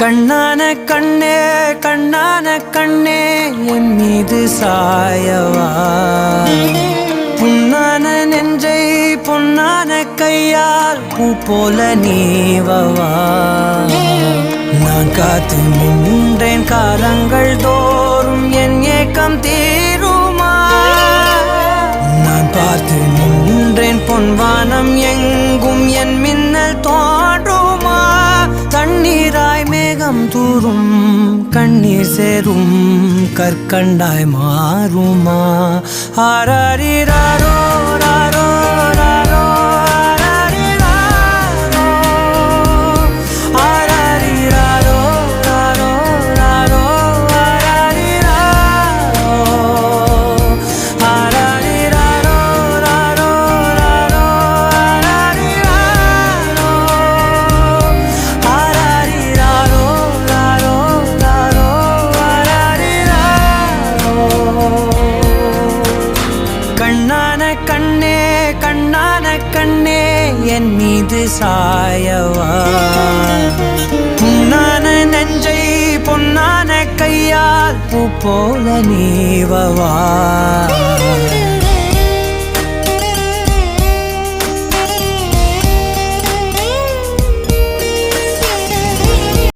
கண்ணான கண்ணே கண்ணான கண்ணே என் மீது சாயவா புண்ணான நெஞ்சை பொன்னான கையால் பூ போல நீவவா நான் காத்து நின்றேன் காலங்கள் தோறும் என் ஏக்கம் தீருமா நான் பார்த்து நின்றேன் பொன்வானம் எங்கும் என் மின்னல் தோன்றுமா தண்ணீராய் மேகம் தூரும் கண்ணீர் சேரும் கற்கண்டாய் மாறுமா ஆராரிராரோ ராரோ ராரோ ஆராரிராரோ ராரோ ராரோ ஆராரிராரோ ராரோ ராரோ கண்ணான கண்ணே கண்ணான கண்ணே என் மீது சாயவா புண்ணான நெஞ்சை பொன்னான கையால் பூ போல நீவவா